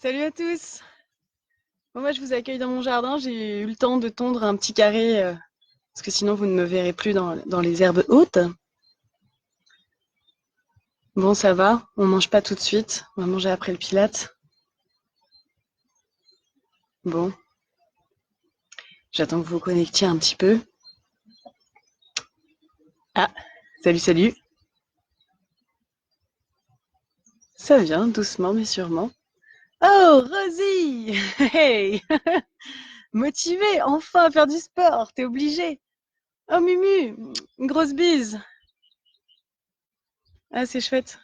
Salut à tous. Bon, moi, je vous accueille dans mon jardin. J'ai eu le temps de tondre un petit carré, parce que sinon vous ne me verrez plus dans les herbes hautes. Bon, ça va. On mange pas tout de suite. On va manger après le pilate. Bon, j'attends que vous vous connectiez un petit peu. Ah, salut, salut. Ça vient doucement mais sûrement. Oh, Rosie! Hey! Motivée, enfin à faire du sport. T'es obligée. Oh, Mumu, une grosse bise. Ah, c'est chouette.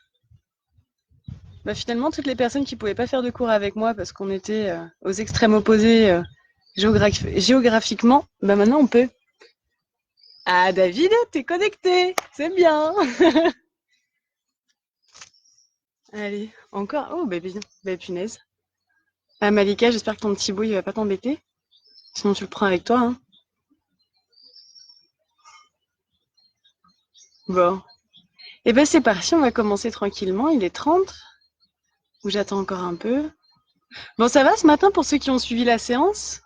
Bah, finalement, toutes les personnes qui pouvaient pas faire de cours avec moi parce qu'on était aux extrêmes opposés géographiquement, bah maintenant on peut. Ah, David, t'es connecté, c'est bien. Allez, encore. Oh, baby, bah punaise. Ah, Malika, j'espère que ton petit bout il va pas t'embêter. Sinon tu le prends avec toi, hein. Bon. Et ben c'est parti, on va commencer tranquillement. Il est 30. Ou j'attends encore un peu. Bon, ça va ce matin pour ceux qui ont suivi la séance?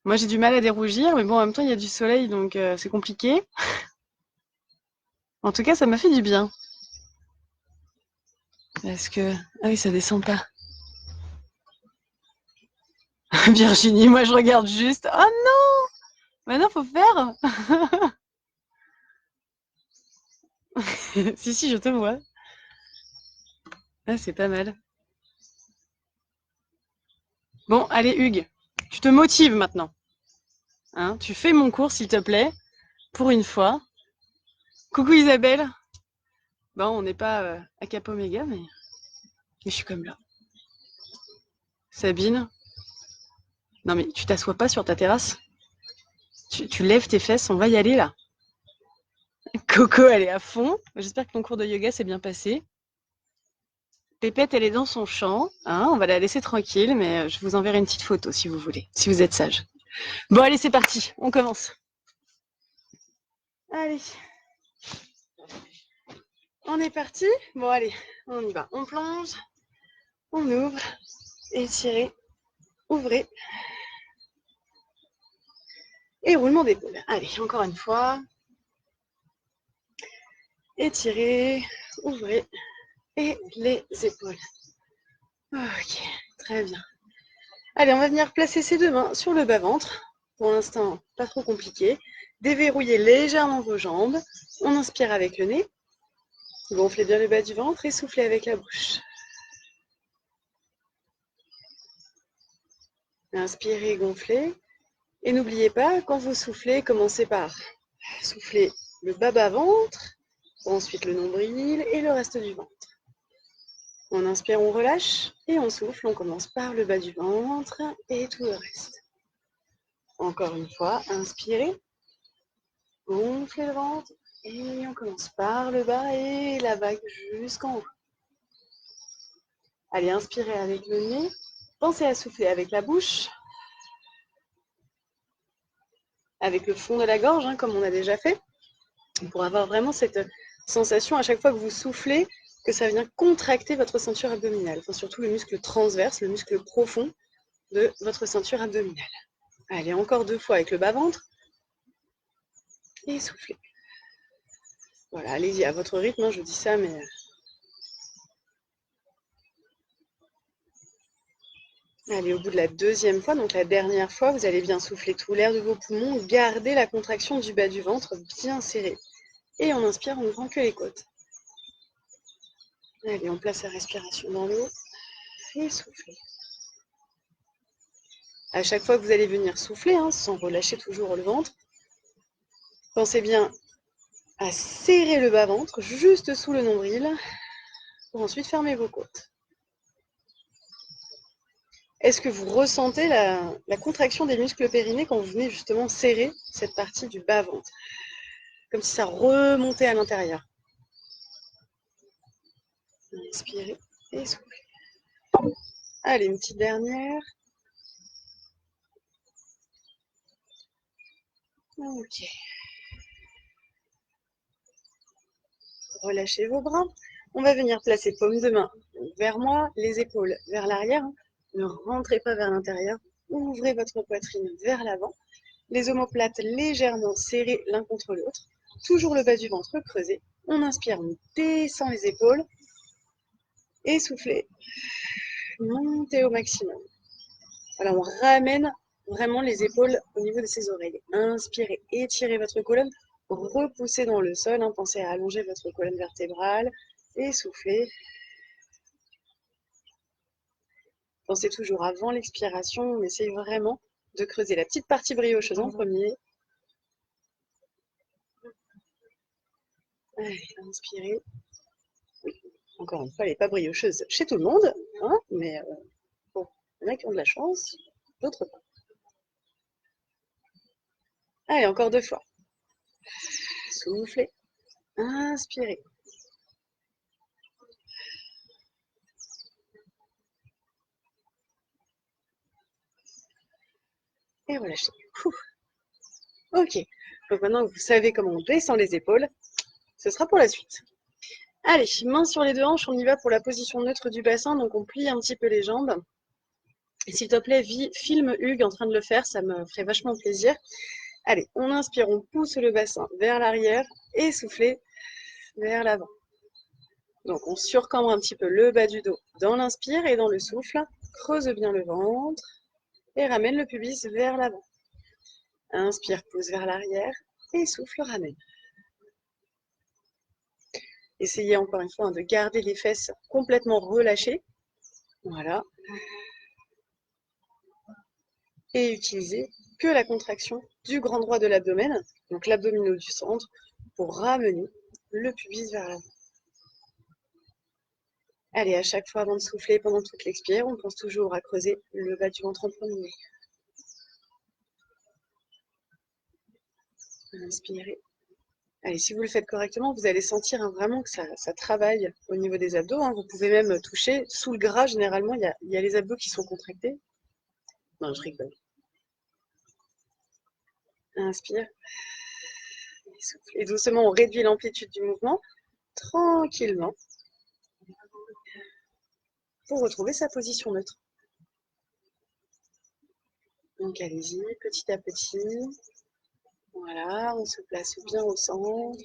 Moi j'ai du mal à dérougir, mais bon, en même temps il y a du soleil donc c'est compliqué. En tout cas, ça m'a fait du bien. Parce que... Ah oui, ça descend pas. Virginie, moi je regarde juste. Oh non! Maintenant, faut faire. Si, si, je te vois. Ah, c'est pas mal. Bon, allez, Hugues. Tu te motives maintenant. Hein, tu fais mon cours, s'il te plaît. Pour une fois. Coucou Isabelle. Bon, on n'est pas à Cap Oméga, mais je suis comme là. Sabine. Non, mais tu t'assois pas sur ta terrasse. Tu lèves tes fesses, on va y aller là. Coco, elle est à fond. J'espère que ton cours de yoga s'est bien passé. Pépette, elle est dans son champ, hein, on va la laisser tranquille, mais je vous enverrai une petite photo si vous voulez, si vous êtes sage. Bon, allez, c'est parti, on commence. Allez, on est parti. Bon, allez, on y va. On plonge, on ouvre, étirez, ouvrez, et roulement d'épaule. Allez, encore une fois. Étirez, ouvrez, et les épaules. Ok, très bien. Allez, on va venir placer ses deux mains sur le bas-ventre. Pour l'instant, pas trop compliqué. Déverrouillez légèrement vos jambes. On inspire avec le nez. Gonflez bien le bas du ventre et soufflez avec la bouche. Inspirez, gonflez. Et n'oubliez pas, quand vous soufflez, commencez par souffler le bas-bas-ventre, ensuite le nombril et le reste du ventre. On inspire, on relâche et on souffle. On commence par le bas du ventre et tout le reste. Encore une fois, inspirez, gonflez le ventre et on commence par le bas et la vague jusqu'en haut. Allez, inspirez avec le nez. Pensez à souffler avec la bouche, avec le fond de la gorge, hein, comme on a déjà fait, pour avoir vraiment cette sensation à chaque fois que vous soufflez, que ça vient contracter votre ceinture abdominale, enfin surtout le muscle transverse, le muscle profond de votre ceinture abdominale. Allez, encore deux fois avec le bas-ventre, et soufflez. Voilà, allez-y, à votre rythme, hein, je dis ça, mais... Allez, au bout de la deuxième fois, donc la dernière fois, vous allez bien souffler tout l'air de vos poumons, gardez la contraction du bas du ventre bien serré. Et on inspire en n'ouvrant que les côtes. Allez, on place la respiration dans l'eau et soufflez. À chaque fois que vous allez venir souffler, hein, sans relâcher toujours le ventre, pensez bien à serrer le bas-ventre juste sous le nombril pour ensuite fermer vos côtes. Est-ce que vous ressentez la contraction des muscles périnéés quand vous venez justement serrer cette partie du bas-ventre? Comme si ça remontait à l'intérieur. Inspirez et soufflez. Allez, une petite dernière. Ok. Relâchez vos bras. On va venir placer paume de main vers moi, les épaules vers l'arrière. Ne rentrez pas vers l'intérieur. Ouvrez votre poitrine vers l'avant. Les omoplates légèrement serrées l'un contre l'autre. Toujours le bas du ventre creusé. On inspire, on descend les épaules. Et soufflez. Montez au maximum. Voilà, on ramène vraiment les épaules au niveau de ses oreilles. Inspirez, étirez votre colonne. Repoussez dans le sol. Pensez à allonger votre colonne vertébrale. Et soufflez. Pensez toujours avant l'expiration, on essaye vraiment de creuser la petite partie briocheuse en premier. Allez, inspirez. Oui, encore une fois, elle n'est pas briocheuse chez tout le monde, hein, mais bon, il y en a qui ont de la chance, d'autres pas. Allez, encore 2 fois. Soufflez. Inspirez. Et relâchez. Ok, donc maintenant que vous savez comment on descend les épaules, ce sera pour la suite. Allez, mains sur les 2 hanches, on y va pour la position neutre du bassin, donc on plie un petit peu les jambes. Et s'il te plaît, filme Hugues en train de le faire, ça me ferait vachement plaisir. Allez, on inspire, on pousse le bassin vers l'arrière et soufflez vers l'avant. Donc on surcambre un petit peu le bas du dos dans l'inspire et dans le souffle. Creuse bien le ventre et ramène le pubis vers l'avant. Inspire, pousse vers l'arrière et souffle, ramène. Essayez encore une fois de garder les fesses complètement relâchées. Voilà. Et utilisez que la contraction du grand droit de l'abdomen, donc l'abdominaux du centre, pour ramener le pubis vers l'avant. Allez, à chaque fois avant de souffler pendant toute l'expire, on pense toujours à creuser le bas du ventre en premier. Inspirez. Allez, si vous le faites correctement, vous allez sentir vraiment que ça travaille au niveau des abdos. Vous pouvez même toucher sous le gras. Généralement, il y a les abdos qui sont contractés. Non, je rigole. Inspire. Et souffle. Et doucement, on réduit l'amplitude du mouvement, tranquillement, pour retrouver sa position neutre. Donc allez-y, petit à petit. Voilà, on se place bien au centre.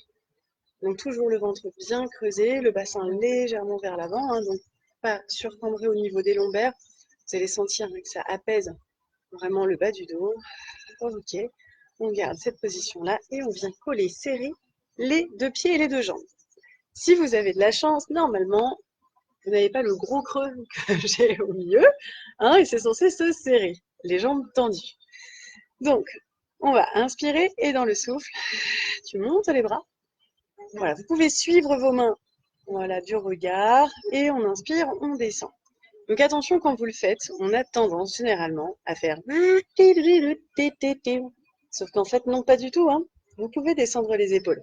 Donc toujours le ventre bien creusé, le bassin légèrement vers l'avant, donc pas surcambré au niveau des lombaires. Vous allez sentir que ça apaise vraiment le bas du dos. Ok, on garde cette position-là et on vient coller, serrer les 2 pieds et les 2 jambes. Si vous avez de la chance, normalement, vous n'avez pas le gros creux que j'ai au milieu, et c'est censé se serrer, les jambes tendues. Donc, on va inspirer et dans le souffle, tu montes les bras. Voilà, vous pouvez suivre vos mains, voilà, du regard, et on inspire, on descend. Donc attention quand vous le faites, on a tendance généralement à faire sauf qu'en fait non, pas du tout. Vous pouvez descendre les épaules.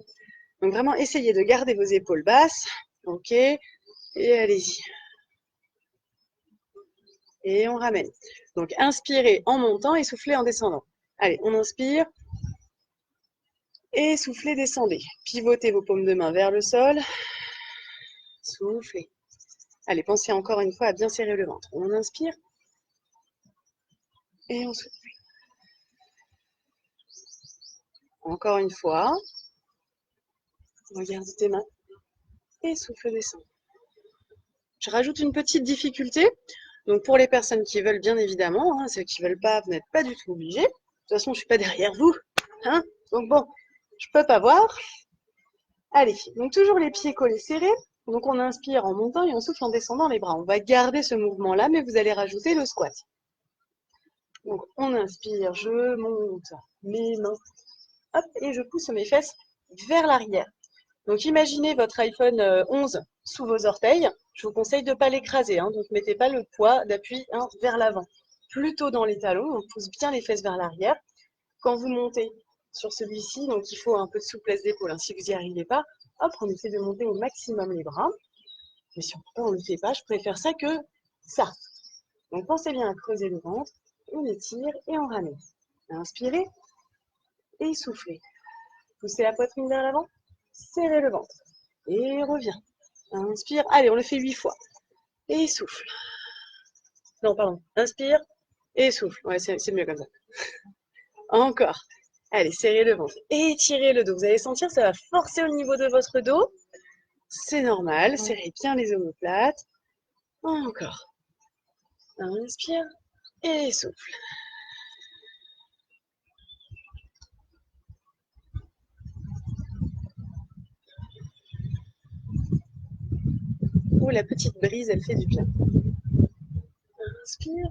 Donc vraiment essayez de garder vos épaules basses, ok, et allez-y. Et on ramène. Donc inspirez en montant et soufflez en descendant. Allez, on inspire. Et soufflez, descendez. Pivotez vos paumes de main vers le sol. Soufflez. Allez, pensez encore une fois à bien serrer le ventre. On inspire. Et on souffle. Encore une fois. Regarde tes mains. Et souffle, descend. Je rajoute une petite difficulté. Donc pour les personnes qui veulent, bien évidemment, ceux qui ne veulent pas, vous n'êtes pas du tout obligés. De toute façon, je ne suis pas derrière vous. Donc bon, je ne peux pas voir. Allez, donc toujours les pieds collés serrés. Donc on inspire en montant et on souffle en descendant les bras. On va garder ce mouvement-là, mais vous allez rajouter le squat. Donc on inspire, je monte mes mains, hop, et je pousse mes fesses vers l'arrière. Donc imaginez votre iPhone 11 sous vos orteils. Je vous conseille de ne pas l'écraser, donc mettez pas le poids d'appui vers l'avant. Plutôt dans les talons, on pousse bien les fesses vers l'arrière. Quand vous montez sur celui-ci, donc il faut un peu de souplesse d'épaule. Si vous n'y arrivez pas, hop, on essaie de monter au maximum les bras. Mais si on ne le fait pas, je préfère ça que ça. Donc pensez bien à creuser le ventre, on étire et on ramène. Inspirez et soufflez. Poussez la poitrine vers l'avant, serrez le ventre et revient. Inspire. Allez, on le fait 8 fois. Et souffle. Non, pardon. Inspire et souffle. Ouais, c'est mieux comme ça. Encore. Allez, serrez le ventre. Étirez le dos. Vous allez sentir, ça va forcer au niveau de votre dos. C'est normal. Serrez bien les omoplates. Encore. Inspire et souffle. Oh, la petite brise, elle fait du bien. Inspire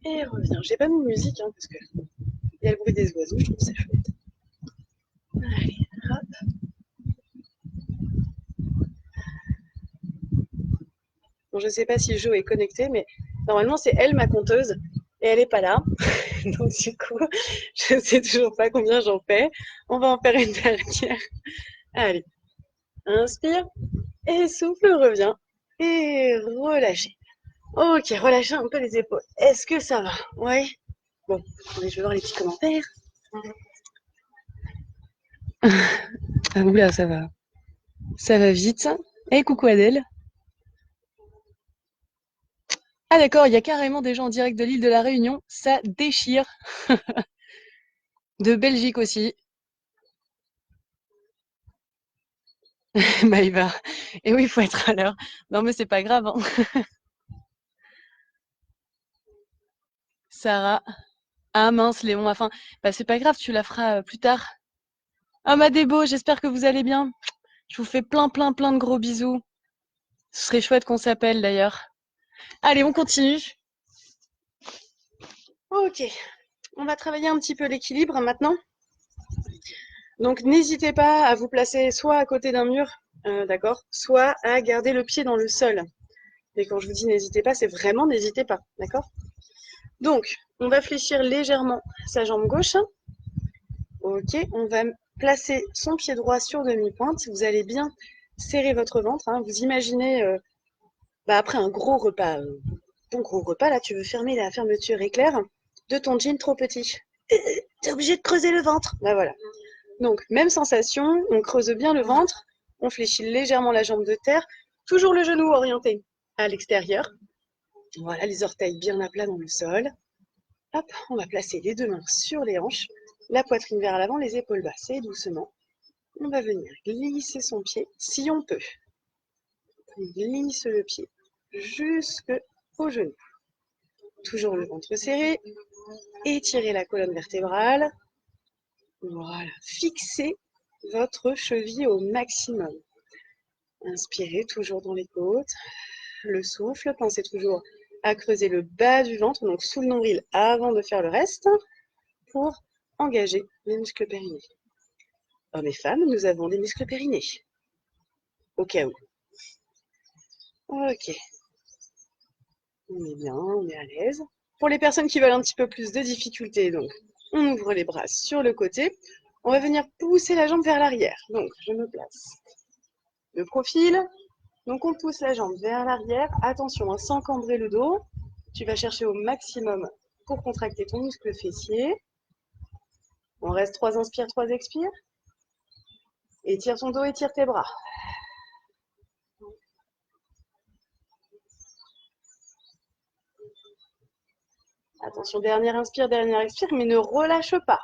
et reviens. J'ai pas mis de musique, hein, parce que il y a le bruit des oiseaux, je trouve ça chouette. Allez, hop. Bon, je sais pas si Jo est connectée, mais normalement c'est elle ma compteuse et elle est pas là. Donc du coup, je sais toujours pas combien j'en fais. On va en faire une dernière. Allez, inspire et souffle, reviens et relâchez. Ok, relâchez un peu les épaules. Est-ce que ça va? Ouais. Bon, allez, je vais voir les petits commentaires. Ah oula, ça va. Ça va vite. Et coucou Adèle. Ah d'accord, il y a carrément des gens en direct de l'île de la Réunion. Ça déchire. De Belgique aussi. Maïva. Et oui, il faut être à l'heure. Non mais c'est pas grave, hein. Sarah. Ah mince, Léon, enfin, bah c'est pas grave, tu la feras plus tard. Ah ma Débo, j'espère que vous allez bien. Je vous fais plein de gros bisous. Ce serait chouette qu'on s'appelle d'ailleurs. Allez, on continue. Ok, on va travailler un petit peu l'équilibre maintenant. Donc n'hésitez pas à vous placer soit à côté d'un mur, d'accord, soit à garder le pied dans le sol. Et quand je vous dis n'hésitez pas, c'est vraiment n'hésitez pas, d'accord? Donc, on va fléchir légèrement sa jambe gauche. Ok, on va placer son pied droit sur demi-pointe. Vous allez bien serrer votre ventre, hein. Vous imaginez, après un gros repas, ton gros repas, là, tu veux fermer la fermeture éclair de ton jean trop petit. T'es obligé de creuser le ventre. Bah voilà. Donc, même sensation, on creuse bien le ventre, on fléchit légèrement la jambe de terre, toujours le genou orienté à l'extérieur. Voilà, les orteils bien à plat dans le sol. Hop, on va placer les deux mains sur les hanches, la poitrine vers l'avant, les épaules basses et doucement. On va venir glisser son pied, si on peut. On glisse le pied jusqu'au genou. Toujours le ventre serré, étirez la colonne vertébrale. Voilà, fixez votre cheville au maximum. Inspirez toujours dans les côtes. Le souffle, pensez toujours à creuser le bas du ventre, donc sous le nombril avant de faire le reste, pour engager les muscles périnés. Hommes et femmes, nous avons des muscles périnés. Au cas où. Ok. On est bien, on est à l'aise. Pour les personnes qui veulent un petit peu plus de difficulté, donc, on ouvre les bras sur le côté. On va venir pousser la jambe vers l'arrière. Donc, je me place de profil. Donc, on pousse la jambe vers l'arrière. Attention, hein, sans cambrer le dos. Tu vas chercher au maximum pour contracter ton muscle fessier. On reste 3 inspires, 3 expires. Étire ton dos, étire tes bras. Attention, dernière inspire, dernière expire, mais ne relâche pas.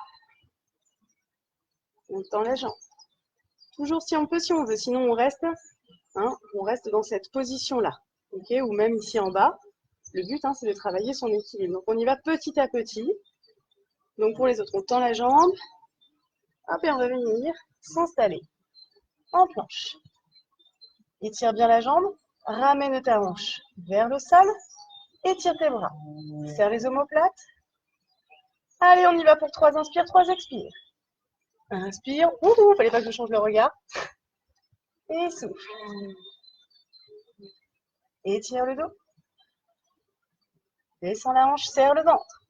On tend la jambe. Toujours si on peut, si on veut. Sinon, on reste dans cette position-là. Okay, ou même ici en bas. Le but, c'est de travailler son équilibre. Donc, on y va petit à petit. Donc, pour les autres, on tend la jambe. Hop, et on va venir s'installer en planche. Étire bien la jambe. Ramène ta hanche vers le sol. Étire tes bras. Serre les omoplates. Allez, on y va pour 3 inspires, 3 expires. Inspire. Ouh, fallait pas que je change le regard. Et souffle. Étire le dos. Descends la hanche, serre le ventre.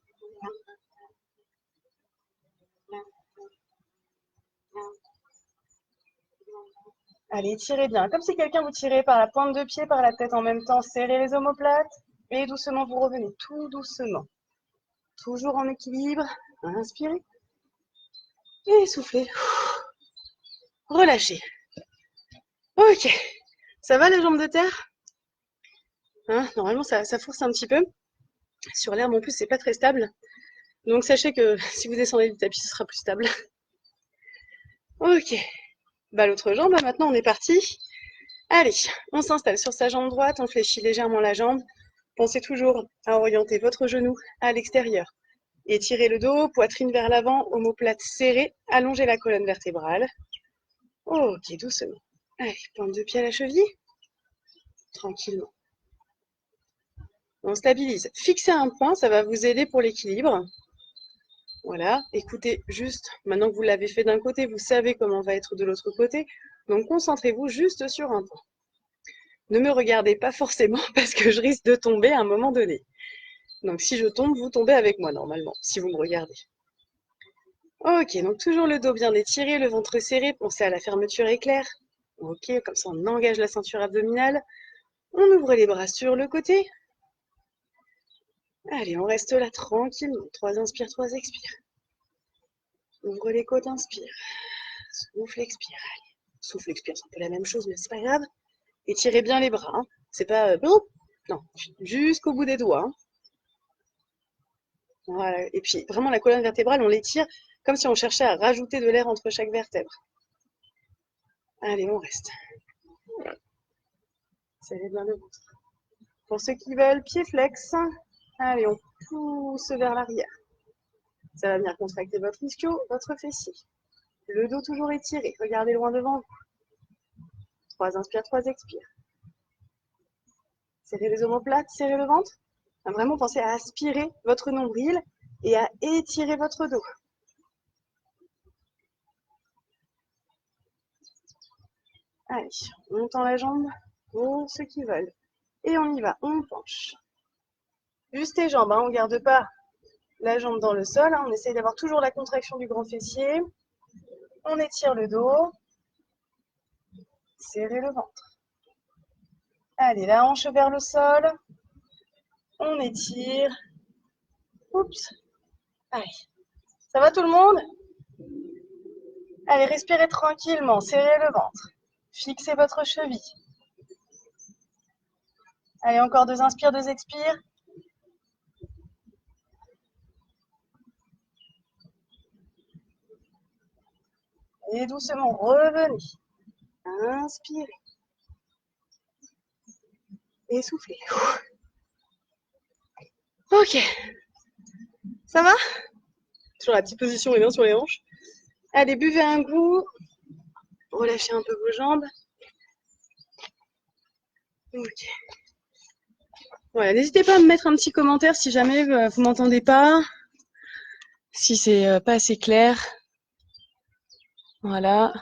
Allez, tirez bien. Comme si quelqu'un vous tirait par la pointe de pied, par la tête en même temps. Serrez les omoplates. Et doucement, vous revenez tout doucement. Toujours en équilibre. Inspirez. Et soufflez. Relâchez. Ok. Ça va les jambes de terre? Hein, normalement, ça force un petit peu. Sur l'herbe, en plus, c'est pas très stable. Donc, sachez que si vous descendez du tapis, ce sera plus stable. Ok. Bah, l'autre jambe, maintenant, on est parti. Allez, on s'installe sur sa jambe droite, on fléchit légèrement la jambe. Pensez toujours à orienter votre genou à l'extérieur. Étirez le dos, poitrine vers l'avant, omoplate serrée, allongez la colonne vertébrale. Ok, doucement. Allez, pointe de pied à la cheville. Tranquillement. On stabilise. Fixez un point, ça va vous aider pour l'équilibre. Voilà, écoutez juste, maintenant que vous l'avez fait d'un côté, vous savez comment va être de l'autre côté. Donc concentrez-vous juste sur un point. Ne me regardez pas forcément parce que je risque de tomber à un moment donné. Donc si je tombe, vous tombez avec moi normalement, si vous me regardez. Ok, donc toujours le dos bien étiré, le ventre serré, pensez à la fermeture éclair. Ok, comme ça on engage la ceinture abdominale. On ouvre les bras sur le côté. Allez, on reste là tranquillement. 3 inspire, 3 expire. Ouvre les côtes, inspire. Souffle, expire. Allez. Souffle, expire, c'est un peu la même chose, mais c'est pas grave. Étirez bien les bras. Hein. C'est pas... non, jusqu'au bout des doigts. Hein. Voilà. Et puis, vraiment, la colonne vertébrale, on l'étire comme si on cherchait à rajouter de l'air entre chaque vertèbre. Allez, on reste. Serrez bien le ventre. Pour ceux qui veulent, pied flex. Allez, on pousse vers l'arrière. Ça va venir contracter votre ischio, votre fessier. Le dos toujours étiré. Regardez loin devant vous. 3 inspire, 3 expire. Serrez les omoplates, serrez le ventre. Vraiment, pensez à aspirer votre nombril et à étirer votre dos. Allez, on tend la jambe pour ceux qui veulent. Et on y va, on penche. Juste les jambes, hein, on ne garde pas la jambe dans le sol. Hein, on essaye d'avoir toujours la contraction du grand fessier. On étire le dos. Serrez le ventre. Allez, la hanche vers le sol. On étire. Oups. Allez. Ça va tout le monde? Allez, respirez tranquillement. Serrez le ventre. Fixez votre cheville. Allez, encore 2 inspires, 2 expires. Et doucement, revenez. Inspirez. Et soufflez. Ok. Ça va? Toujours la petite position les mains sur les hanches. Allez, buvez un coup. Relâchez un peu vos jambes. Ok. Voilà, n'hésitez pas à me mettre un petit commentaire si jamais vous m'entendez pas. Si c'est pas assez clair. Voilà.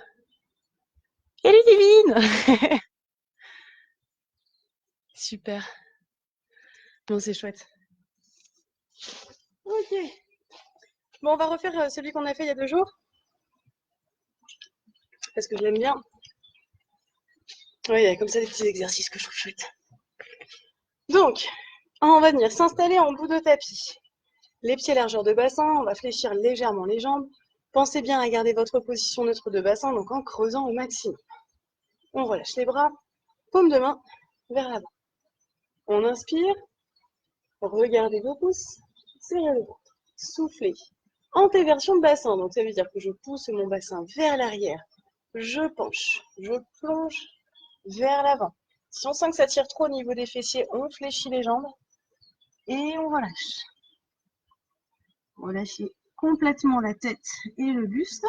Hello Divine. Super. Bon, c'est chouette. Ok. Bon, on va refaire celui qu'on a fait il y a 2 jours. Parce que je l'aime bien. Oui, il y a comme ça des petits exercices que je trouve chouettes. Donc, on va venir s'installer en bout de tapis. Les pieds largeur de bassin, on va fléchir légèrement les jambes. Pensez bien à garder votre position neutre de bassin, donc en creusant au maximum. On relâche les bras, paume de main vers l'avant. On inspire, regardez vos pouces, serrez le ventre, soufflez. Antéversion de bassin, donc ça veut dire que je pousse mon bassin vers l'arrière. Je penche, je plonge vers l'avant. Si on sent que ça tire trop au niveau des fessiers, on fléchit les jambes et on relâche. Relâchez complètement la tête et le buste.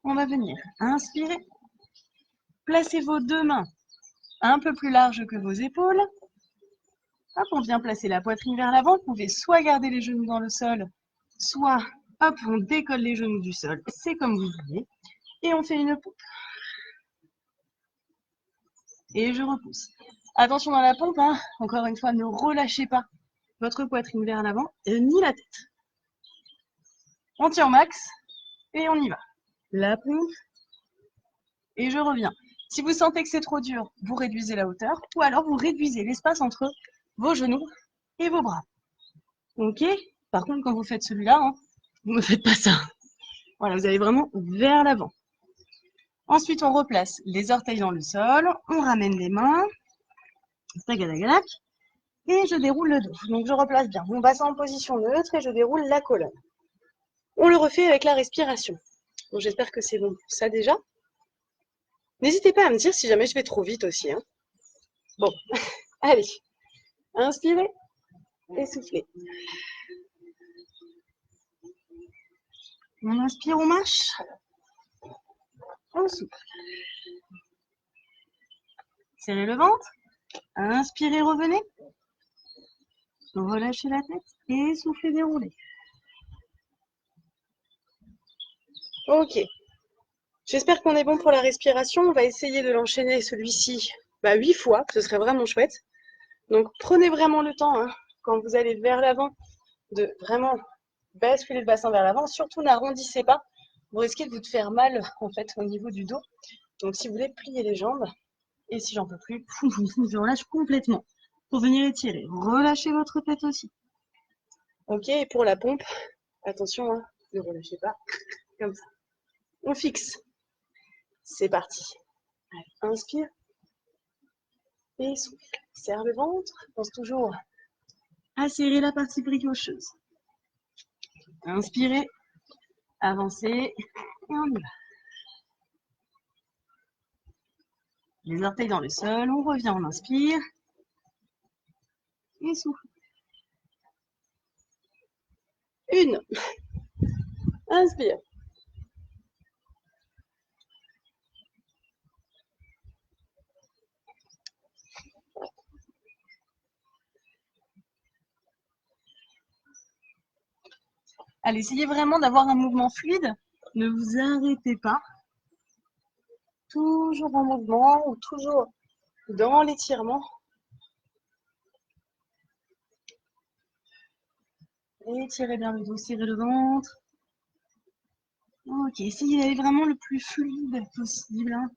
On va venir inspirer. Placez vos 2 mains un peu plus larges que vos épaules. Hop, on vient placer la poitrine vers l'avant. Vous pouvez soit garder les genoux dans le sol, soit hop, on décolle les genoux du sol. C'est comme vous voulez. Et on fait une pompe. Et je repousse. Attention dans la pompe, hein. Encore une fois, ne relâchez pas votre poitrine vers l'avant, ni la tête. On tire au max et on y va. La pompe. Et je reviens. Si vous sentez que c'est trop dur, vous réduisez la hauteur ou alors vous réduisez l'espace entre vos genoux et vos bras. Ok? Par contre, quand vous faites celui-là, hein, vous ne faites pas ça. Voilà, vous allez vraiment vers l'avant. Ensuite, on replace les orteils dans le sol, on ramène les mains, tagadagalac, et je déroule le dos. Donc, je replace bien mon bassin en position neutre et je déroule la colonne. On le refait avec la respiration. Donc, j'espère que c'est bon pour ça déjà. N'hésitez pas à me dire si jamais je vais trop vite aussi. Hein. Bon, allez. Inspirez et soufflez. On inspire, on marche. On souffle. Serrez le ventre. Inspirez, revenez. Relâchez la tête et soufflez, déroulez. Ok. J'espère qu'on est bon pour la respiration. On va essayer de l'enchaîner celui-ci 8 fois. Ce serait vraiment chouette. Donc prenez vraiment le temps, hein, quand vous allez vers l'avant, de vraiment basculer le bassin vers l'avant. Surtout n'arrondissez pas. Vous risquez de vous faire mal en fait au niveau du dos. Donc si vous voulez, plier les jambes. Et si j'en peux plus, je relâche complètement. Pour venir étirer. Relâchez votre tête aussi. Ok, et pour la pompe, attention, hein, ne relâchez pas. Comme ça. On fixe. C'est parti. Allez, inspire. Et souffle. Serre le ventre. Pense toujours à serrer la partie briocheuse. Inspirez. Avancez. Et on y va. Les orteils dans le sol. On revient, on inspire. Et souffle. Une. Inspire. Allez, essayez vraiment d'avoir un mouvement fluide. Ne vous arrêtez pas. Toujours en mouvement ou toujours dans l'étirement. Étirez bien le dos, serrez le ventre. Ok, essayez d'aller vraiment le plus fluide possible. Hein.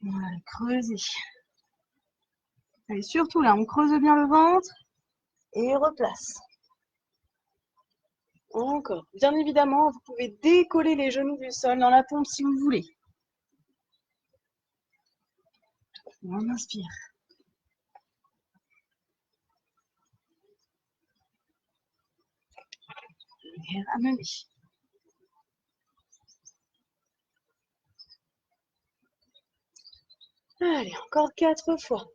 Voilà, creusez. Allez, surtout là, on creuse bien le ventre et replace. Encore. Bien évidemment, vous pouvez décoller les genoux du sol dans la pompe si vous voulez. On inspire. Et ramenez. Allez, encore 4 fois.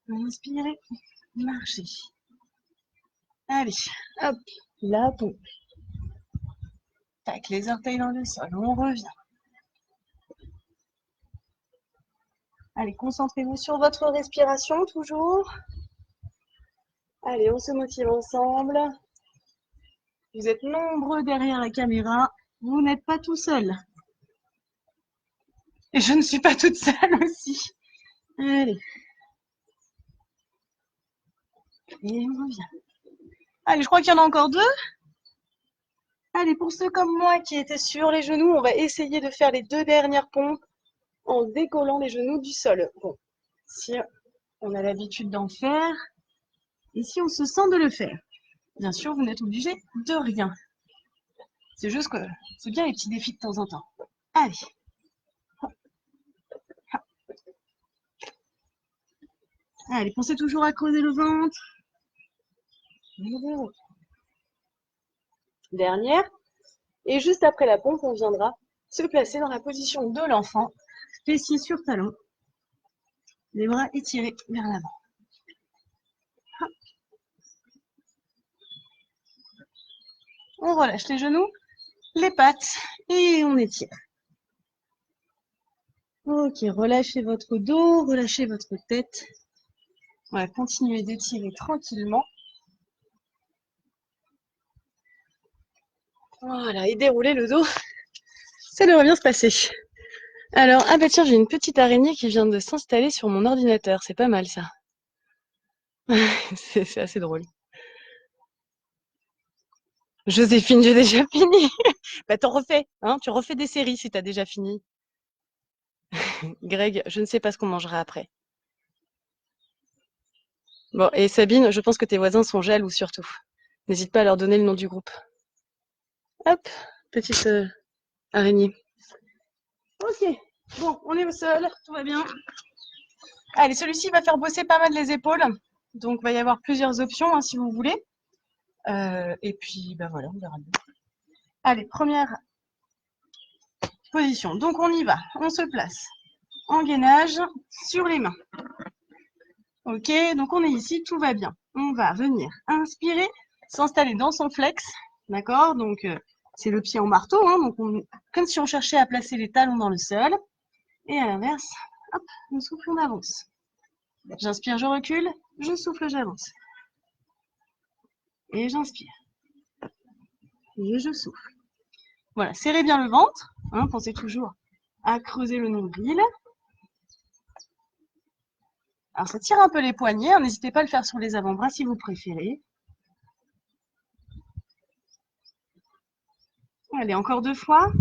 Inspirez, marchez. Allez, hop, la pompe. Tac, les orteils dans le sol, on revient. Allez, concentrez-vous sur votre respiration, toujours. Allez, on se motive ensemble. Vous êtes nombreux derrière la caméra. Vous n'êtes pas tout seul. Et je ne suis pas toute seule aussi. Allez. Et on revient. Allez, je crois qu'il y en a encore 2. Allez, pour ceux comme moi qui étaient sur les genoux, on va essayer de faire les 2 dernières pompes en décollant les genoux du sol. Bon, si on a l'habitude d'en faire, et si on se sent de le faire. Bien sûr, vous n'êtes obligé de rien. C'est juste que c'est bien les petits défis de temps en temps. Allez. Allez, pensez toujours à creuser le ventre. Dernière. Et juste après la pompe, on viendra se placer dans la position de l'enfant, fessiers sur talon, les bras étirés vers l'avant. On relâche les genoux, les pattes et on étire. Ok, relâchez votre dos, relâchez votre tête. On va continuer d'étirer tranquillement. Voilà, et dérouler le dos. Ça devrait bien se passer. Alors, ah bah tiens, j'ai une petite araignée qui vient de s'installer sur mon ordinateur. C'est pas mal ça. C'est assez drôle. Joséphine, j'ai déjà fini. Bah t'en refais, hein, tu refais des séries si t'as déjà fini. Greg, je ne sais pas ce qu'on mangera après. Bon, et Sabine, je pense que tes voisins sont jaloux surtout. N'hésite pas à leur donner le nom du groupe. Hop, petite araignée. Ok, bon, on est au sol, tout va bien. Allez, celui-ci va faire bosser pas mal les épaules. Donc, il va y avoir plusieurs options hein, si vous voulez. Et puis, ben voilà, on verra bien. Allez, première position. Donc, on y va. On se place en gainage sur les mains. Ok, donc on est ici, tout va bien. On va venir inspirer, s'installer dans son flex. D'accord, donc c'est le pied en marteau. Hein, donc comme si on cherchait à placer les talons dans le sol. Et à l'inverse, hop, on souffle, on avance. J'inspire, je recule, je souffle, j'avance. Et j'inspire. Et je souffle. Voilà, serrez bien le ventre. Hein, pensez toujours à creuser le nombril. Alors ça tire un peu les poignets. Hein, n'hésitez pas à le faire sur les avant-bras si vous préférez. Allez, encore 2 fois.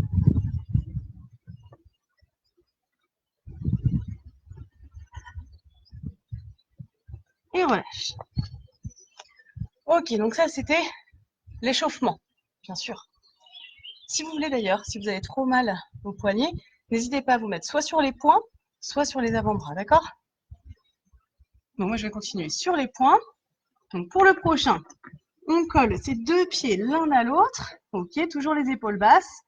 Et relâche. Ok, donc ça c'était l'échauffement, bien sûr. Si vous voulez d'ailleurs, si vous avez trop mal aux poignets, n'hésitez pas à vous mettre soit sur les poings, soit sur les avant-bras, d'accord? Donc moi je vais continuer sur les poings. Donc pour le prochain, on colle ces 2 pieds l'un à l'autre. Ok, toujours les épaules basses.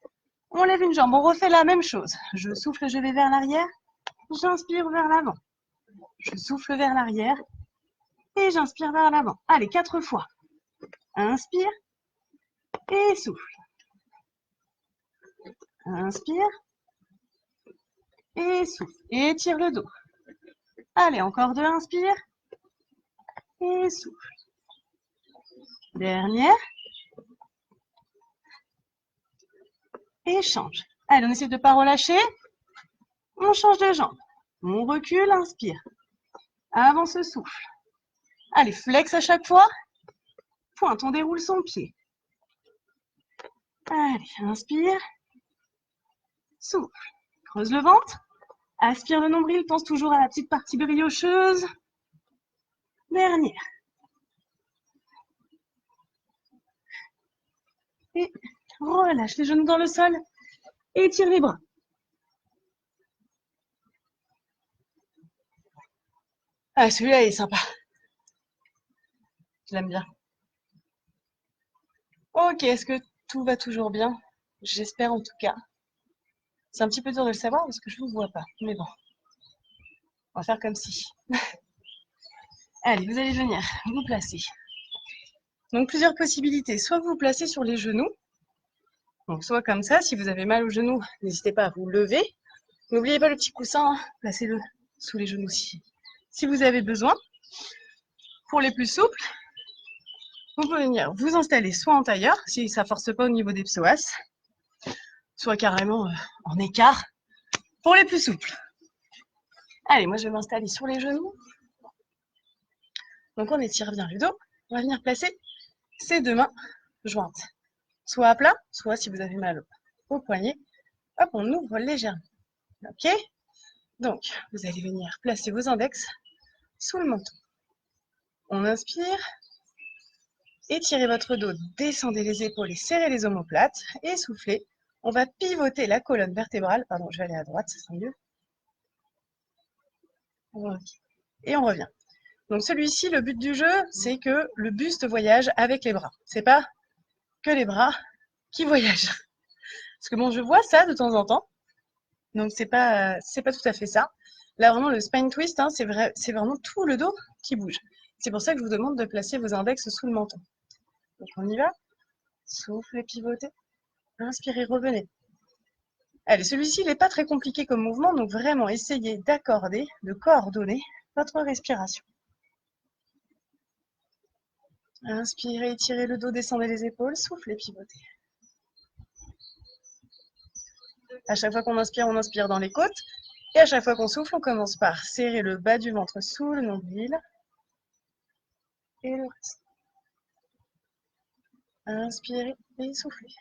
On lève une jambe, on refait la même chose. Je souffle, je vais vers l'arrière. J'inspire vers l'avant. Je souffle vers l'arrière. Et j'inspire vers l'avant. Allez, 4 fois. Inspire et souffle. Inspire et souffle. Et étire le dos. Allez, encore 2, inspire et souffle. Dernière. Et change. Allez, on essaie de ne pas relâcher. On change de jambe. On recule, inspire. Avance, souffle. Allez, flex à chaque fois. Pointe, on déroule son pied. Allez, inspire. Souffle. Creuse le ventre. Aspire le nombril, pense toujours à la petite partie briocheuse. Dernière. Et relâche les genoux dans le sol. Étire les bras. Ah, celui-là, il est sympa. Je l'aime bien. Ok, est-ce que tout va toujours bien? J'espère en tout cas. C'est un petit peu dur de le savoir parce que je ne vous vois pas. Mais bon, on va faire comme si. Allez, vous allez venir vous placer. Donc plusieurs possibilités. Soit vous vous placez sur les genoux. Donc soit comme ça, si vous avez mal aux genoux, n'hésitez pas à vous lever. N'oubliez pas le petit coussin, hein. Placez-le sous les genoux si vous avez besoin. Pour les plus souples, vous pouvez venir vous installer soit en tailleur, si ça ne force pas au niveau des psoas, soit carrément en écart, pour les plus souples. Allez, moi je vais m'installer sur les genoux. Donc on étire bien le dos. On va venir placer ces 2 mains jointes. Soit à plat, soit si vous avez mal au poignet, hop, on ouvre légèrement. Ok? Donc, vous allez venir placer vos index sous le menton. On inspire, étirez votre dos, descendez les épaules et serrez les omoplates et soufflez. On va pivoter la colonne vertébrale. Pardon, je vais aller à droite, ça sera mieux. Et on revient. Donc celui-ci, le but du jeu, c'est que le buste voyage avec les bras. C'est pas que les bras qui voyagent. Parce que bon, je vois ça de temps en temps. Donc c'est pas tout à fait ça. Là vraiment le spine twist, hein, c'est vraiment tout le dos qui bouge. C'est pour ça que je vous demande de placer vos index sous le menton. Donc on y va. Soufflez, pivotez. Inspirez, revenez. Allez, celui-ci, il n'est pas très compliqué comme mouvement, donc vraiment essayez d'accorder, de coordonner votre respiration. Inspirez, étirez le dos, descendez les épaules, soufflez, pivotez. À chaque fois qu'on inspire, on inspire dans les côtes. Et à chaque fois qu'on souffle, on commence par serrer le bas du ventre sous le nombril. Et le reste. Inspirez et soufflez.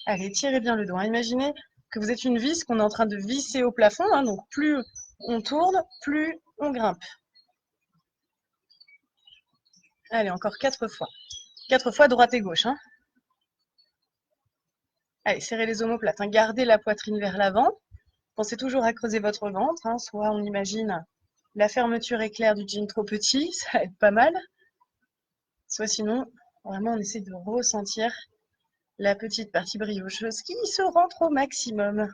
Allez, tirez bien le dos. Imaginez que vous êtes une vis qu'on est en train de visser au plafond. Donc plus on tourne, plus on grimpe. Allez, encore 4 fois. 4 fois droite et gauche. Hein. Allez, serrez les omoplates. Hein. Gardez la poitrine vers l'avant. Pensez toujours à creuser votre ventre. Hein. Soit on imagine la fermeture éclair du jean trop petit, ça va être pas mal. Soit sinon, vraiment, on essaie de ressentir la petite partie briocheuse qui se rentre au maximum.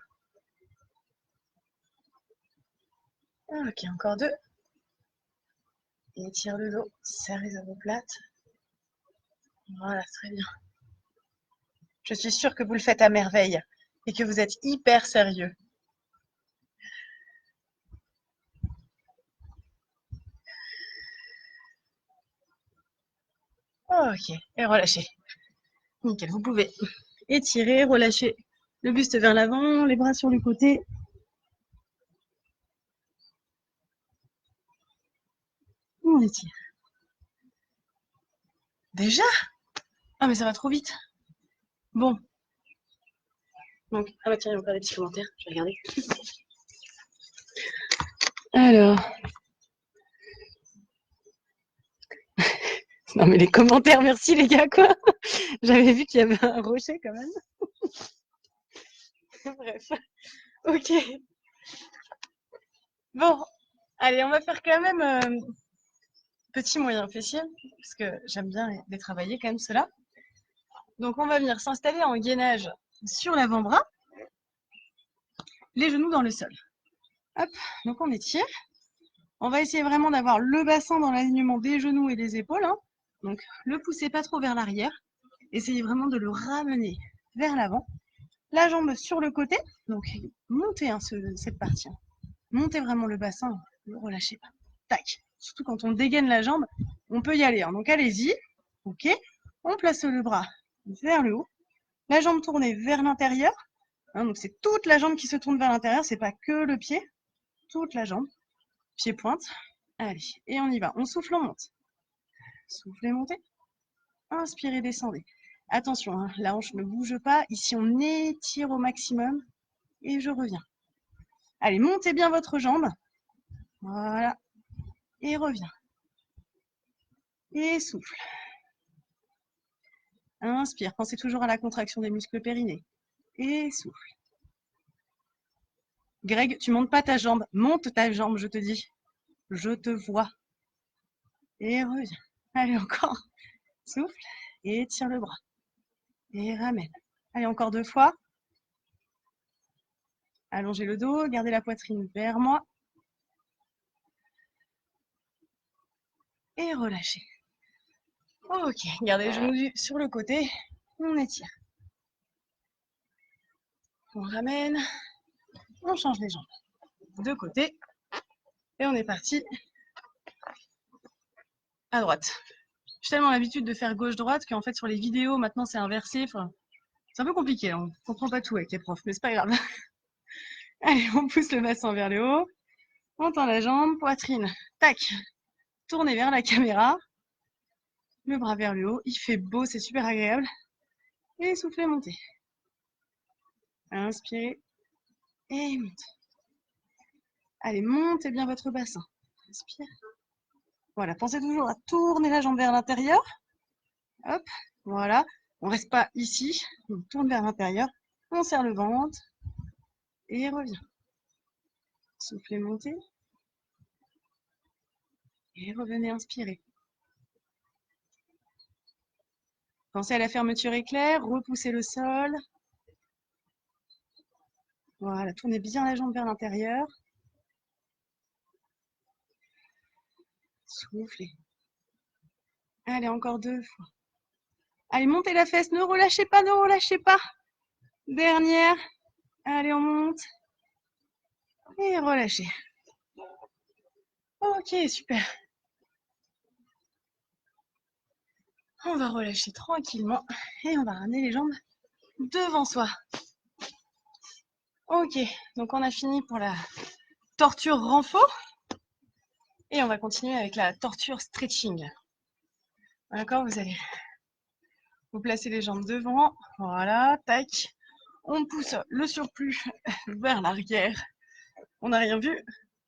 Ok, encore 2. Étire le dos, serre les omoplates. Voilà, très bien. Je suis sûre que vous le faites à merveille et que vous êtes hyper sérieux. Ok, et relâchez. Nickel, vous pouvez étirer, relâcher le buste vers l'avant, les bras sur le côté. On étire. Déjà? Ah mais ça va trop vite. Bon. Donc, ah bah tiens, il y a encore des petits commentaires, je vais regarder. Alors. Non mais les commentaires, merci les gars, quoi. J'avais vu qu'il y avait un rocher quand même. Bref. Ok. Bon. Allez, on va faire quand même petit moyen fessier, parce que j'aime bien les travailler quand même ceux-là. Donc on va venir s'installer en gainage sur l'avant-bras, les genoux dans le sol. Hop, donc on étire. On va essayer vraiment d'avoir le bassin dans l'alignement des genoux et des épaules. Hein. Donc le poussez pas trop vers l'arrière. Essayez vraiment de le ramener vers l'avant. La jambe sur le côté. Donc montez hein, cette partie. Hein. Montez vraiment le bassin, ne le relâchez pas. Tac. Surtout quand on dégaine la jambe, on peut y aller. Hein. Donc allez-y. Ok. On place le bras vers le haut. La jambe tournée vers l'intérieur. Hein, donc c'est toute la jambe qui se tourne vers l'intérieur. C'est pas que le pied. Toute la jambe. Pied pointe. Allez. Et on y va. On souffle, on monte. Soufflez, montez. Inspirez, descendez. Attention, hein, la hanche ne bouge pas. Ici, on étire au maximum. Et je reviens. Allez, montez bien votre jambe. Voilà. Et reviens. Et souffle. Inspire. Pensez toujours à la contraction des muscles périnés. Et souffle. Greg, tu montes pas ta jambe. Monte ta jambe, je te dis. Je te vois. Et reviens. Allez, encore. Souffle. Et étire le bras. Et ramène. Allez, encore 2 fois. Allongez le dos. Gardez la poitrine vers moi. Et relâchez. Ok, gardez les genoux sur le côté. On étire. On ramène. On change les jambes. De côté. Et on est parti à droite. J'ai tellement l'habitude de faire gauche-droite qu'en fait sur les vidéos maintenant c'est inversé. Enfin, c'est un peu compliqué, on ne comprend pas tout avec les profs, mais c'est pas grave. Allez, on pousse le bassin vers le haut. On tend la jambe, poitrine. Tac. Tournez vers la caméra. Le bras vers le haut. Il fait beau, c'est super agréable. Et soufflez, montez. Inspirez. Et montez. Allez, montez bien votre bassin. Inspire. Voilà, pensez toujours à tourner la jambe vers l'intérieur. Hop, voilà. On ne reste pas ici. On tourne vers l'intérieur. On serre le ventre. Et revient. Soufflez, montez. Et revenez inspirer. Pensez à la fermeture éclair. Repoussez le sol. Voilà, tournez bien la jambe vers l'intérieur. Soufflez. Allez, encore 2 fois. Allez, montez la fesse. Ne relâchez pas, ne relâchez pas. Dernière. Allez, on monte. Et relâchez. Ok, super. On va relâcher tranquillement. Et on va ramener les jambes devant soi. Ok, donc on a fini pour la torture renfort. Et on va continuer avec la torture stretching. D'accord, vous allez vous placer les jambes devant. Voilà, tac. On pousse le surplus vers l'arrière. On n'a rien vu.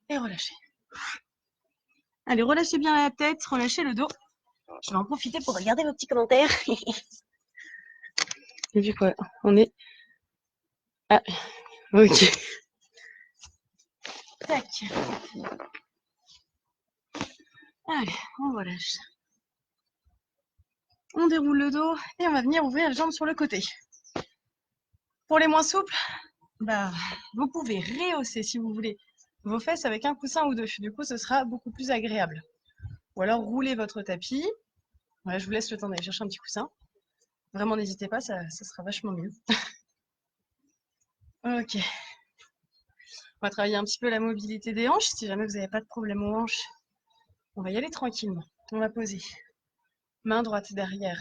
Et relâchez. Allez, relâchez bien la tête, relâchez le dos. Je vais en profiter pour regarder vos petits commentaires. Et du coup, on est... Ah, ok. Tac. Allez, on relâche. On déroule le dos et on va venir ouvrir les jambes sur le côté. Pour les moins souples, vous pouvez rehausser si vous voulez vos fesses avec un coussin ou deux. Du coup, ce sera beaucoup plus agréable. Ou alors, roulez votre tapis. Voilà, je vous laisse le temps d'aller chercher un petit coussin. Vraiment, n'hésitez pas, ça sera vachement mieux. Ok. On va travailler un petit peu la mobilité des hanches. Si jamais vous n'avez pas de problème aux hanches, on va y aller tranquillement. On va poser main droite derrière,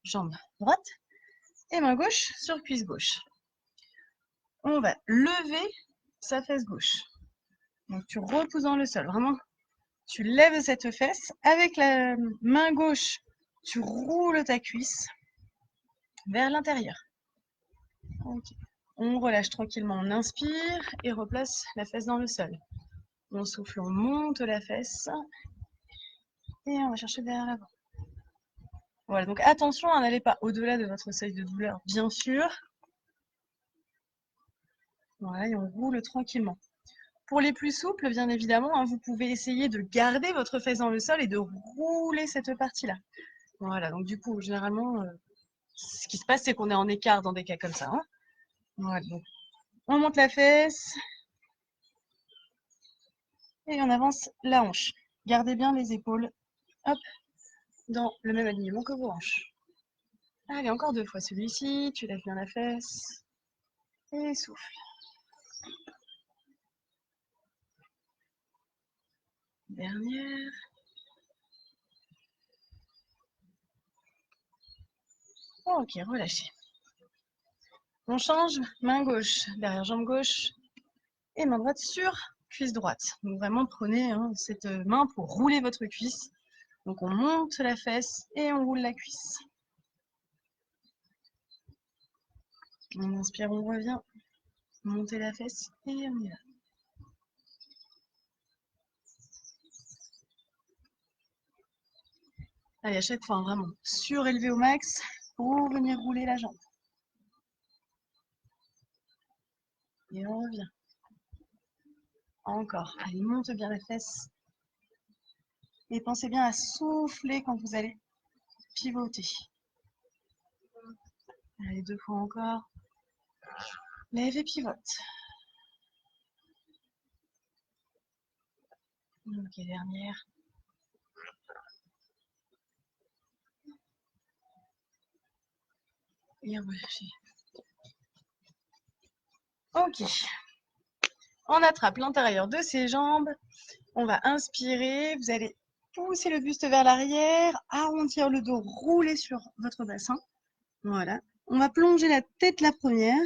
jambe droite, et main gauche sur cuisse gauche. On va lever sa fesse gauche. Donc tu repousses dans le sol, vraiment. Tu lèves cette fesse. Avec la main gauche, tu roules ta cuisse vers l'intérieur. Okay. On relâche tranquillement, on inspire et replace la fesse dans le sol. On souffle, on monte la fesse et on va chercher derrière l'avant. Voilà, donc attention, n'allez pas au-delà de votre seuil de douleur, bien sûr. Voilà, et on roule tranquillement. Pour les plus souples, bien évidemment, vous pouvez essayer de garder votre fesse dans le sol et de rouler cette partie-là. Voilà, donc du coup, généralement, ce qui se passe, c'est qu'on est en écart dans des cas comme ça. Voilà, donc on monte la fesse et on avance la hanche. Gardez bien les épaules, hop, dans le même alignement que vos hanches. Allez, encore 2 fois celui-ci, tu lèves bien la fesse et souffle. Dernière. Ok, relâchez. On change, main gauche derrière jambe gauche et main droite sur cuisse droite. Donc vraiment prenez cette main pour rouler votre cuisse. Donc on monte la fesse et on roule la cuisse. On inspire, on revient. Montez la fesse et on y va. Allez, à chaque fois, vraiment surélever au max pour venir rouler la jambe. Et on revient. Encore. Allez, monte bien la fesse. Et pensez bien à souffler quand vous allez pivoter. Allez, 2 fois encore. Lève et pivote. Ok, dernière. Et relâchez. Ok. On attrape l'intérieur de ses jambes. On va inspirer. Vous allez pousser le buste vers l'arrière, arrondir le dos, rouler sur votre bassin. Voilà. On va plonger la tête la première.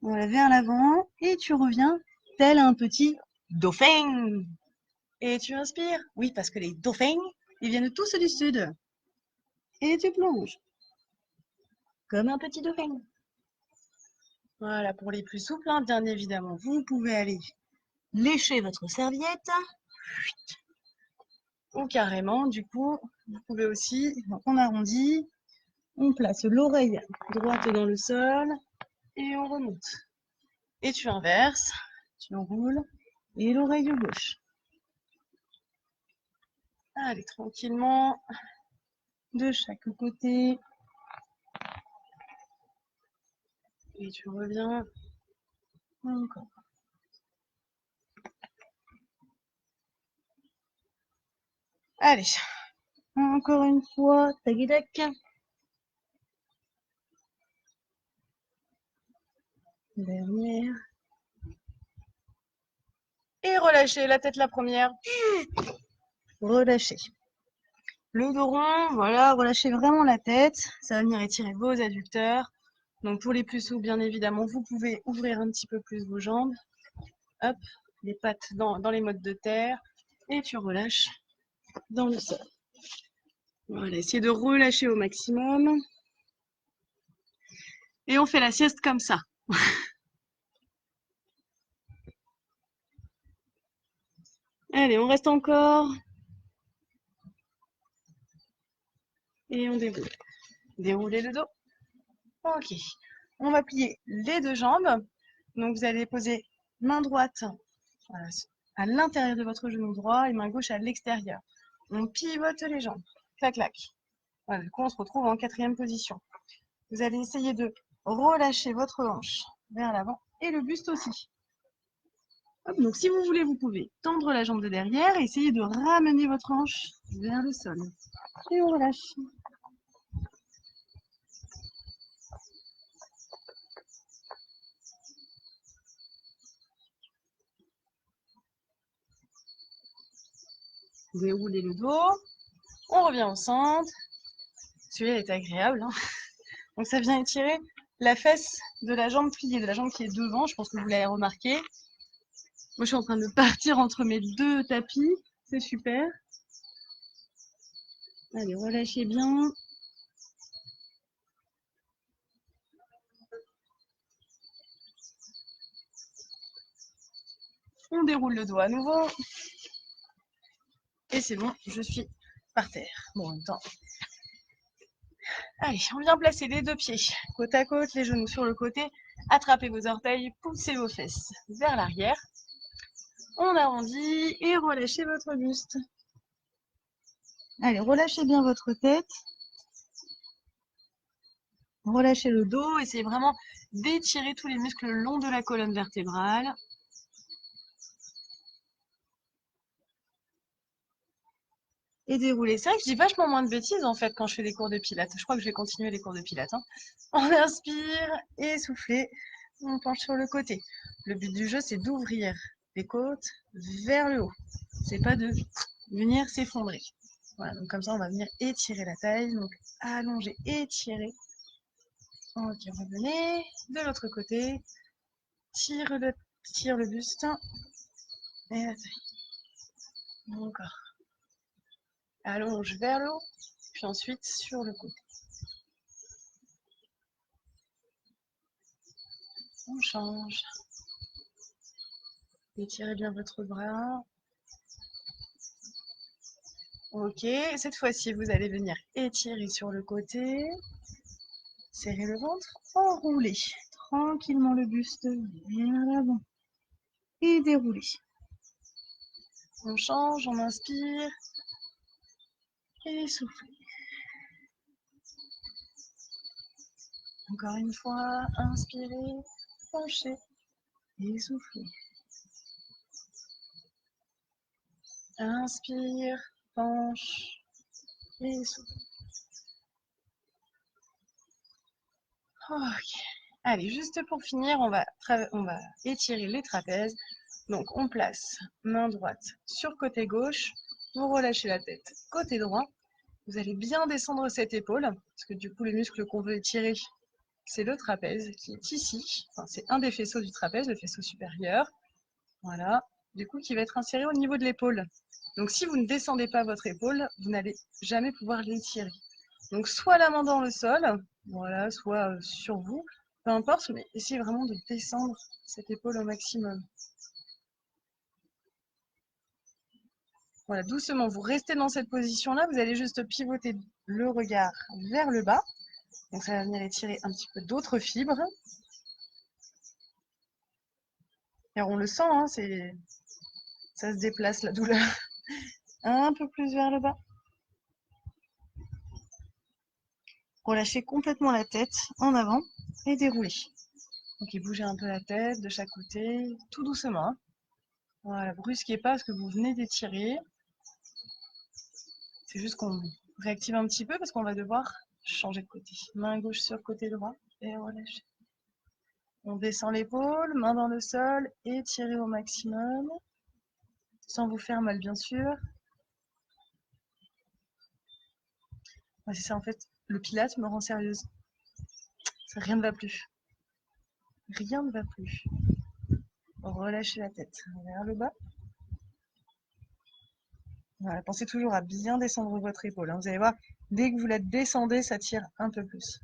Voilà, vers l'avant. Et tu reviens tel un petit dauphin. Et tu inspires. Oui, parce que les dauphins, ils viennent tous du sud. Et tu plonges. Comme un petit dauphin. Voilà, pour les plus souples, bien évidemment, vous pouvez aller lécher votre serviette. Ou carrément, du coup, vous pouvez aussi, donc on arrondit, on place l'oreille droite dans le sol et on remonte. Et tu inverses, tu enroules, et l'oreille gauche. Allez, tranquillement, de chaque côté. Et tu reviens encore. Allez, encore une fois, tac. Dernière. Et relâchez la tête la première. Relâchez. Le dos rond, voilà, relâchez vraiment la tête. Ça va venir étirer vos adducteurs. Donc pour les plus souples, bien évidemment, vous pouvez ouvrir un petit peu plus vos jambes. Hop, les pattes dans les mottes de terre. Et tu relâches dans le sol. Voilà, essayez de relâcher au maximum. Et on fait la sieste comme ça. Allez, on reste encore et on déroule. Déroulez le dos. Ok. On va plier les deux jambes. Donc vous allez poser main droite voilà, à l'intérieur de votre genou droit et main gauche à l'extérieur. On pivote les jambes. Clac, clac. Voilà, du coup, on se retrouve en 4e position. Vous allez essayer de relâcher votre hanche vers l'avant et le buste aussi. Hop, donc si vous voulez, vous pouvez tendre la jambe de derrière et essayer de ramener votre hanche vers le sol. Et on relâche. Déroulez le dos. On revient au centre. Celui-là est agréable. Hein. Donc ça vient étirer la fesse de la jambe pliée, de la jambe qui est devant. Je pense que vous l'avez remarqué. Moi, je suis en train de partir entre mes deux tapis. C'est super. Allez, relâchez bien. On déroule le dos à nouveau. Et c'est bon, je suis par terre. Bon, en même temps. Allez, on vient placer les deux pieds côte à côte, les genoux sur le côté. Attrapez vos orteils, poussez vos fesses vers l'arrière. On arrondit et relâchez votre buste. Allez, relâchez bien votre tête. Relâchez le dos. Essayez vraiment d'étirer tous les muscles le long de la colonne vertébrale. Et dérouler. C'est vrai que je dis vachement moins de bêtises en fait quand je fais des cours de pilates. Je crois que je vais continuer les cours de pilates. Hein. On inspire et soufflez. On penche sur le côté. Le but du jeu, c'est d'ouvrir les côtes vers le haut. C'est pas de venir s'effondrer. Voilà, donc comme ça, on va venir étirer la taille. Donc allonger, étirer. Ok, revenez. De l'autre côté. Tire le buste. Et la taille. Encore. Allonge vers le haut. Puis ensuite sur le côté. On change. Étirez bien votre bras. Ok, cette fois-ci, vous allez venir étirer sur le côté. Serrez le ventre. Enroulez tranquillement le buste vers l'avant. Et déroulez. On change, on inspire. Et soufflez. Encore une fois, inspirez, penchez et soufflez. Inspire, penche et souffle. Ok. Allez, juste pour finir, on va étirer les trapèzes. Donc, on place main droite sur côté gauche. Vous relâchez la tête côté droit. Vous allez bien descendre cette épaule, parce que du coup, le muscle qu'on veut étirer, c'est le trapèze qui est ici. Enfin, c'est un des faisceaux du trapèze, le faisceau supérieur. Voilà. Du coup, qui va être inséré au niveau de l'épaule. Donc, si vous ne descendez pas votre épaule, vous n'allez jamais pouvoir l'étirer. Donc, soit la main dans le sol, voilà, soit sur vous, peu importe, mais essayez vraiment de descendre cette épaule au maximum. Voilà, doucement, vous restez dans cette position-là, vous allez juste pivoter le regard vers le bas. Donc ça va venir étirer un petit peu d'autres fibres. Et on le sent, hein, ça se déplace la douleur. Un peu plus vers le bas. Relâchez complètement la tête en avant et déroulez. Donc bougez un peu la tête de chaque côté, tout doucement. Hein. Voilà, brusquez pas parce que vous venez d'étirer. C'est juste qu'on réactive un petit peu parce qu'on va devoir changer de côté. Main gauche sur côté droit et relâchez. On descend l'épaule, main dans le sol, étirez au maximum, sans vous faire mal bien sûr. Ouais, c'est ça en fait, le pilate me rend sérieuse. Rien ne va plus. Rien ne va plus. Relâchez la tête vers le bas. Voilà, pensez toujours à bien descendre votre épaule. Hein. Vous allez voir, dès que vous la descendez, ça tire un peu plus.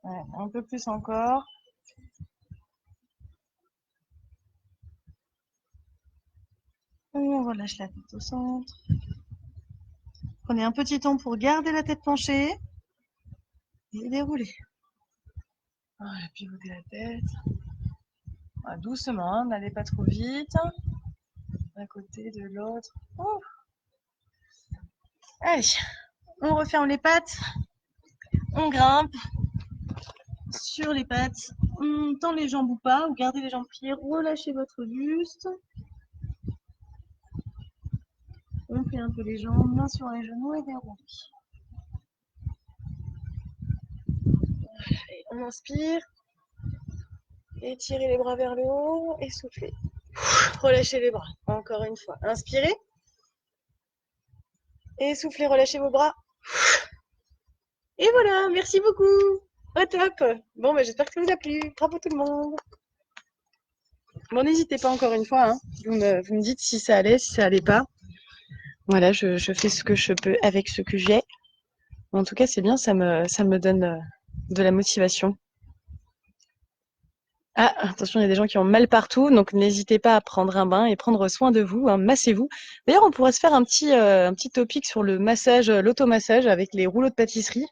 Voilà, un peu plus encore. On relâche la tête au centre. Prenez un petit temps pour garder la tête penchée et dérouler. Voilà, pivotez la tête. Voilà, doucement, hein, n'allez pas trop vite. D'un côté, de l'autre. Oh. Allez, on referme les pattes. On grimpe sur les pattes. On tend les jambes ou pas, ou gardez les jambes pliées. Relâchez votre buste. On fait un peu les jambes, mains sur les genoux et déroulez. Et on inspire. Étirez les bras vers le haut et soufflez. Relâchez les bras. Encore une fois. Inspirez. Et soufflez, relâchez vos bras. Et voilà, merci beaucoup. Au top. Bon, bah, j'espère que ça vous a plu. Bravo tout le monde. Bon, n'hésitez pas encore une fois. Hein. Vous me dites si ça allait, si ça allait pas. Voilà, je fais ce que je peux avec ce que j'ai. En tout cas, c'est bien, ça me donne de la motivation. Ah, attention, il y a des gens qui ont mal partout, donc n'hésitez pas à prendre un bain et prendre soin de vous, hein, massez-vous. D'ailleurs, on pourrait se faire un petit topic sur le massage, l'automassage avec les rouleaux de pâtisserie.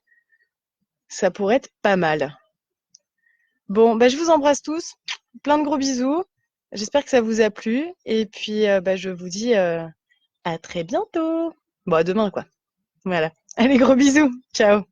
Ça pourrait être pas mal. Bon, bah, je vous embrasse tous. Plein de gros bisous. J'espère que ça vous a plu. Et puis, bah, je vous dis à très bientôt. Bon, à demain, quoi. Voilà. Allez, gros bisous. Ciao.